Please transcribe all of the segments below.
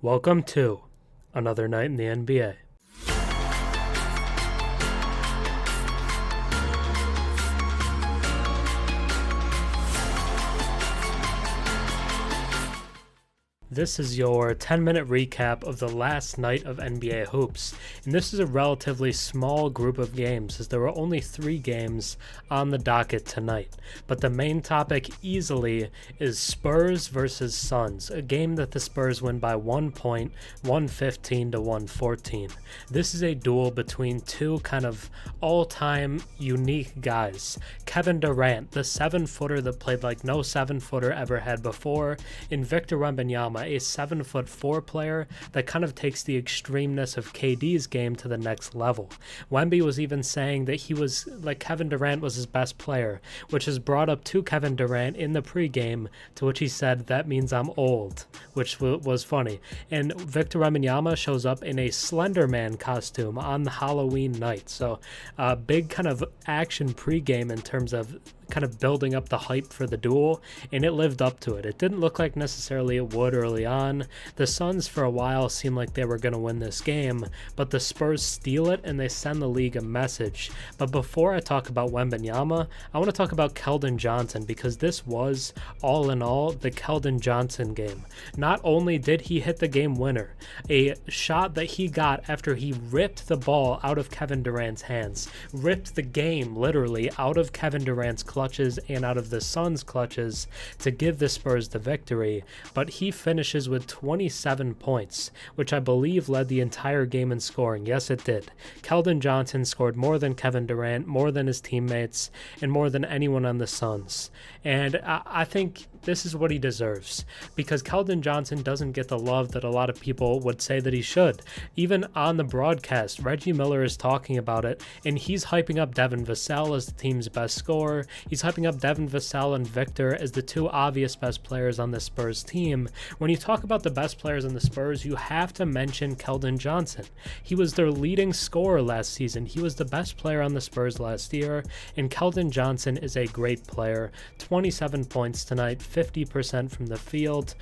Welcome to another night in the NBA. This is your 10-minute recap of the last night of NBA hoops, and this is a relatively small group of games as there were only 3 games on the docket tonight. But the main topic easily is Spurs versus Suns, a game that the Spurs win by 1 point, 115 to 114. This is a duel between two kind of all-time unique guys. Kevin Durant, the 7-footer that played like no 7-footer ever had before, and Victor Wembanyama, a 7'4" player that kind of takes the extremeness of KD's game to the next level. Wemby was even saying that he was like Kevin Durant was his best player, which is brought up to Kevin Durant in the pregame, to which he said, "That means I'm old," which was funny. And Victor Wembanyama shows up in a Slender Man costume on the Halloween night. So big kind of action pregame in terms of kind of building up the hype for the duel, and it lived up to it. It didn't look like necessarily it would early on. The Suns for a while seemed like they were going to win this game, but the Spurs steal it and they send the league a message. But before I talk about Wembanyama, I want to talk about Keldon Johnson, because this was, all in all, the Keldon Johnson game. Not only did he hit the game winner, a shot that he got after he ripped the ball out of Kevin Durant's hands, ripped the game literally out of Kevin Durant's clutches and out of the Suns' clutches to give the Spurs the victory, but he finishes with 27 points, which I believe led the entire game in scoring. Yes, it did. Keldon Johnson scored more than Kevin Durant, more than his teammates, and more than anyone on the Suns. And I think this is what he deserves, because Keldon Johnson doesn't get the love that a lot of people would say that he should. Even on the broadcast, Reggie Miller is talking about it, and he's hyping up Devin Vassell as the team's best scorer. He's hyping up Devin Vassell and Victor as the two obvious best players on the Spurs team. When you talk about the best players on the Spurs, you have to mention Keldon Johnson. He was their leading scorer last season. He was the best player on the Spurs last year, and Keldon Johnson is a great player. 27 points tonight, 50% from the field,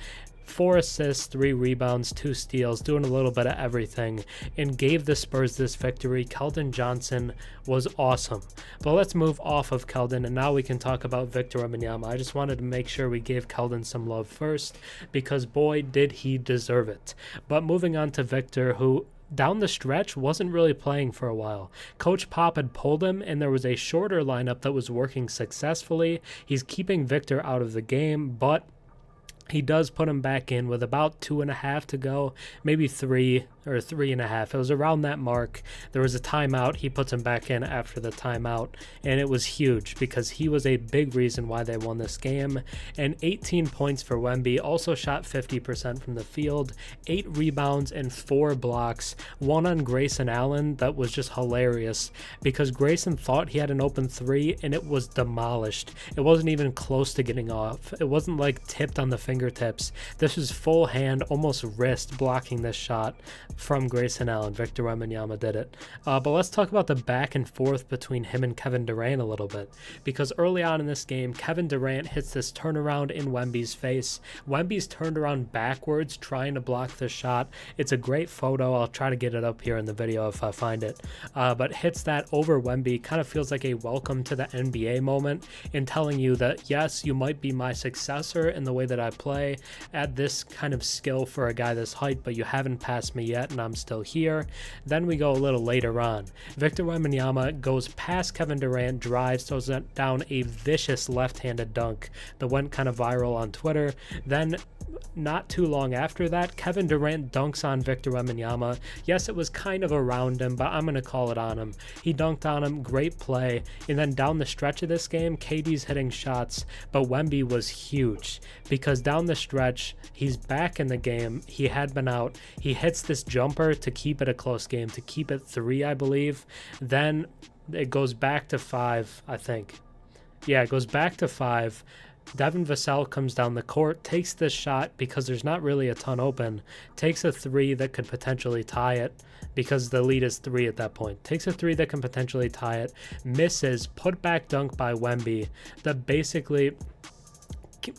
4 assists, 3 rebounds, 2 steals, doing a little bit of everything, and gave the Spurs this victory. Keldon Johnson was awesome. But let's move off of Keldon, and now we can talk about Victor Wembanyama. I just wanted to make sure we gave Keldon some love first, because boy, did he deserve it. But moving on to Victor, who down the stretch wasn't really playing for a while. Coach Pop had pulled him, and there was a shorter lineup that was working successfully. He's keeping Victor out of the game, but he does put him back in with about 2.5 to go, maybe 3 or 3.5. It was around that mark. There was a timeout. He puts him back in after the timeout, and it was huge because he was a big reason why they won this game. And 18 points for Wemby, also shot 50% from the field, 8 rebounds and 4 blocks, one on Grayson Allen that was just hilarious because Grayson thought he had an open 3 and it was demolished. It wasn't even close to getting off. It wasn't like tipped on the fingertips. This was full hand, almost wrist blocking this shot from Grayson Allen. Victor Wembanyama did it. But let's talk about the back and forth between him and Kevin Durant a little bit, because early on in this game, Kevin Durant hits this turnaround in Wemby's face. Wemby's turned around backwards trying to block the shot. It's a great photo. I'll try to get it up here in the video if I find it. But hits that over Wemby. Kind of feels like a welcome to the NBA moment in telling you that, yes, you might be my successor in the way that I play at this kind of skill for a guy this height, but you haven't passed me yet, and I'm still here. Then we go a little later on. Victor Wembanyama goes past Kevin Durant, drives, throws down a vicious left-handed dunk that went kind of viral on Twitter. Then not too long after that, Kevin Durant dunks on Victor Wembanyama. Yes, it was kind of around him, but I'm going to call it on him. He dunked on him, great play. And then down the stretch of this game, KD's hitting shots, but Wemby was huge because down the stretch, he's back in the game. He had been out. He hits this jumper to keep it a close game, to keep it 3, I believe. Then it goes back to 5, I think. Yeah, it goes back to 5. Devin Vassell comes down the court, takes this shot because there's not really a ton open, takes a 3 that could potentially tie it because the lead is 3 at that point. Takes a 3 that can potentially tie it, misses, put back dunk by Wemby that basically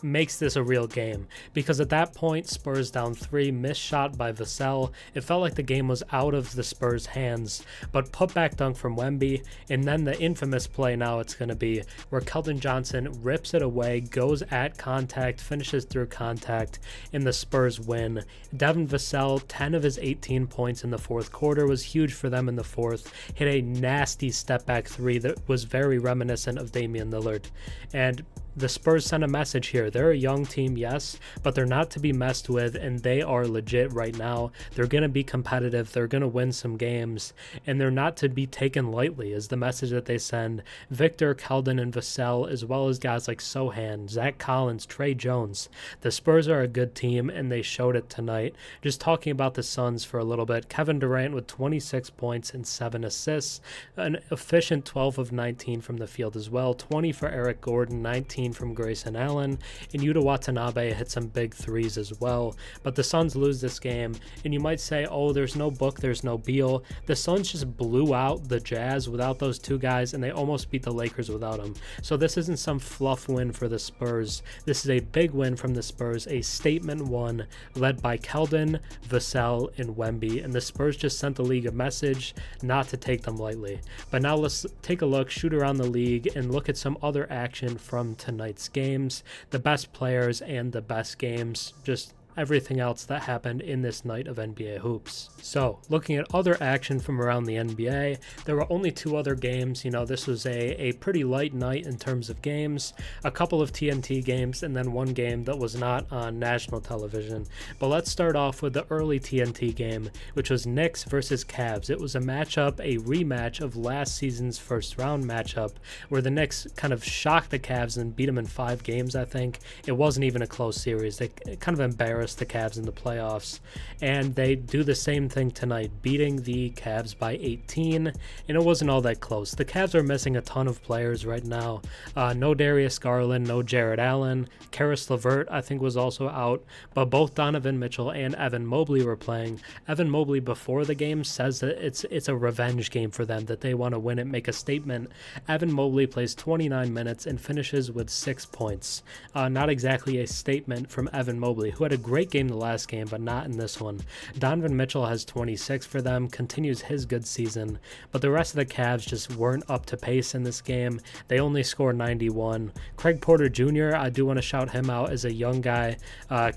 makes this a real game, because at that point, Spurs down 3, missed shot by Vassell. It felt like the game was out of the Spurs' hands, but putback dunk from Wemby, and then the infamous play now it's going to be where Keldon Johnson rips it away, goes at contact, finishes through contact, and the Spurs win. Devin Vassell, 10 of his 18 points in the fourth quarter, was huge for them in the fourth, hit a nasty step-back three that was very reminiscent of Damian Lillard. And the Spurs sent a message here. They're a young team, yes, but they're not to be messed with, and they are legit right now. They're going to be competitive. They're going to win some games, and they're not to be taken lightly is the message that they send. Victor, Keldon, and Vassell, as well as guys like Sohan, Zach Collins, Trey Jones. The Spurs are a good team, and they showed it tonight. Just talking about the Suns for a little bit, Kevin Durant with 26 points and 7 assists, an efficient 12 of 19 from the field as well, 20 for Eric Gordon, 19 from Grayson Allen, and Yuta Watanabe hit some big threes as well. But the Suns lose this game, and you might say, oh, there's no Book, there's no Beal. The Suns just blew out the Jazz without those two guys, and they almost beat the Lakers without them. So this isn't some fluff win for the Spurs. This is a big win from the Spurs, a statement one led by Keldon, Vassell, and Wemby, and the Spurs just sent the league a message not to take them lightly. But now let's take a look, shoot around the league, and look at some other action from tonight's games, the best players and the best games, just everything else that happened in this night of NBA hoops. So, looking at other action from around the NBA, there were only 2 other games. This was a pretty light night in terms of games, a couple of TNT games, and then one game that was not on national television. But let's start off with the early TNT game, which was Knicks versus Cavs. It was a rematch of last season's first round matchup, where the Knicks kind of shocked the Cavs and beat them in 5 games, I think. It wasn't even a close series. They kind of embarrassed the Cavs in the playoffs, and they do the same thing tonight, beating the Cavs by 18, and it wasn't all that close. The Cavs are missing a ton of players right now. No Darius Garland, no Jarrett Allen. Karis LeVert, I think, was also out, but both Donovan Mitchell and Evan Mobley were playing. Evan Mobley before the game says that it's a revenge game for them, that they want to win it, make a statement. Evan Mobley plays 29 minutes and finishes with 6 points. Not exactly a statement from Evan Mobley, who had a great game the last game, but not in this one. Donovan Mitchell has 26 for them, continues his good season, but the rest of the Cavs just weren't up to pace in this game. They only scored 91. Craig Porter Jr., I do want to shout him out as a young guy.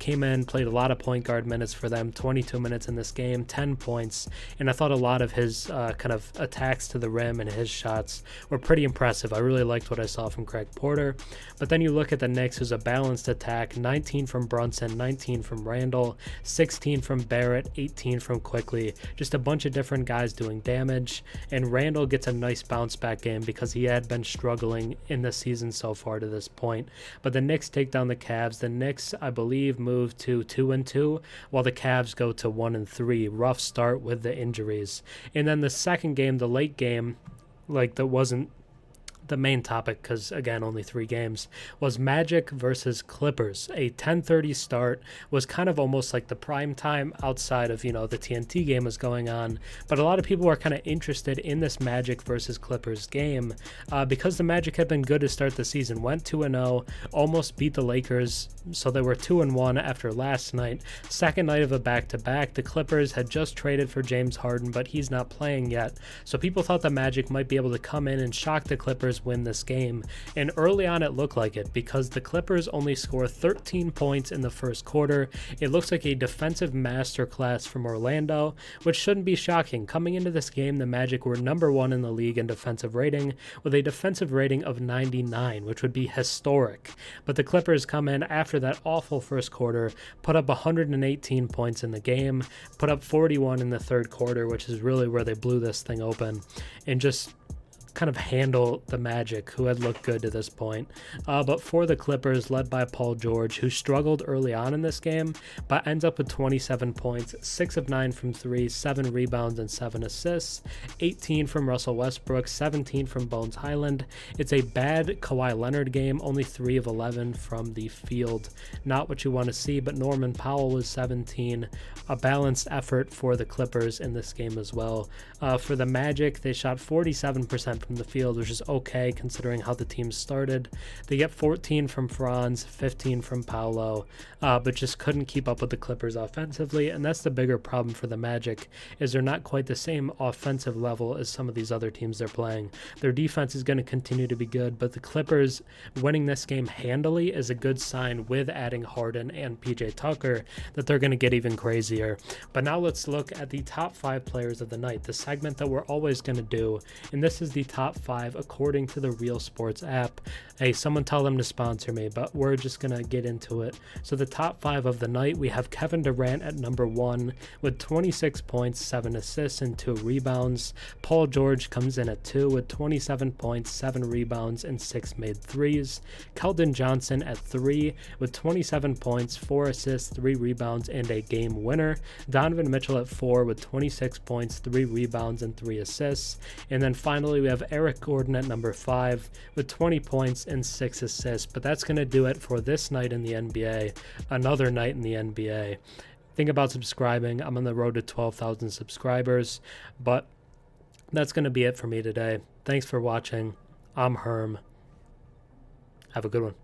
Came in, played a lot of point guard minutes for them, 22 minutes in this game, 10 points, and I thought a lot of his kind of attacks to the rim and his shots were pretty impressive. I really liked what I saw from Craig Porter. But then you look at the Knicks, who's a balanced attack, 19 from Brunson, 19 from Randall, 16 from Barrett, 18 from Quickly. Just a bunch of different guys doing damage, and Randall gets a nice bounce back game because he had been struggling in the season so far to this point. But the Knicks take down the Cavs. The Knicks, I believe, move to 2-2, while the Cavs go to 1-3. Rough start with the injuries. And then the second game, the late game, that wasn't the main topic, because again, only 3 games, was Magic versus Clippers. A 10:30 start, was kind of almost like the prime time outside of, the TNT game was going on, but a lot of people were kind of interested in this Magic versus Clippers game because the Magic had been good to start the season, went 2-0, almost beat the Lakers, so they were 2-1 after last night. Second night of a back-to-back, the Clippers had just traded for James Harden, but he's not playing yet, so people thought the Magic might be able to come in and shock the Clippers, win this game, and early on it looked like it, because the Clippers only score 13 points in the first quarter. It looks like a defensive masterclass from Orlando, which shouldn't be shocking. Coming into this game, the Magic were number 1 in the league in defensive rating, with a defensive rating of 99, which would be historic. But the Clippers come in after that awful first quarter, put up 118 points in the game, put up 41 in the third quarter, which is really where they blew this thing open, and just kind of handle the Magic, who had looked good to this point. But for the Clippers, led by Paul George, who struggled early on in this game, but ends up with 27 points, 6 of 9 from 3, 7 rebounds, and 7 assists, 18 from Russell Westbrook, 17 from Bones Highland. It's a bad Kawhi Leonard game, only 3 of 11 from the field. Not what you want to see, but Norman Powell was 17. A balanced effort for the Clippers in this game as well. For the Magic, they shot 47% from the field, which is okay considering how the team started. They get 14 from Franz, 15 from Paolo, but just couldn't keep up with the Clippers offensively, and that's the bigger problem for the Magic, is they're not quite the same offensive level as some of these other teams they're playing. Their defense is going to continue to be good, but the Clippers winning this game handily is a good sign with adding Harden and PJ Tucker that they're going to get even crazier. But now let's look at the top 5 players of the night, the segment that we're always going to do, and this is the top 5 according to the Real Sports app. Hey, someone tell them to sponsor me, but we're just going to get into it. So the top 5 of the night, we have Kevin Durant at number 1 with 26 points, 7 assists, and 2 rebounds. Paul George comes in at 2 with 27 points, 7 rebounds, and 6 made threes. Keldon Johnson at 3 with 27 points, 4 assists, 3 rebounds, and a game winner. Donovan Mitchell at 4 with 26 points, 3 rebounds, and 3 assists. And then finally, we have Eric Gordon at number 5 with 20 points and 6 assists. But that's going to do it for this night in the NBA, another night in the NBA. Think about subscribing. I'm on the road to 12,000 subscribers, but that's going to be it for me today. Thanks for watching. I'm Herm. Have a good one.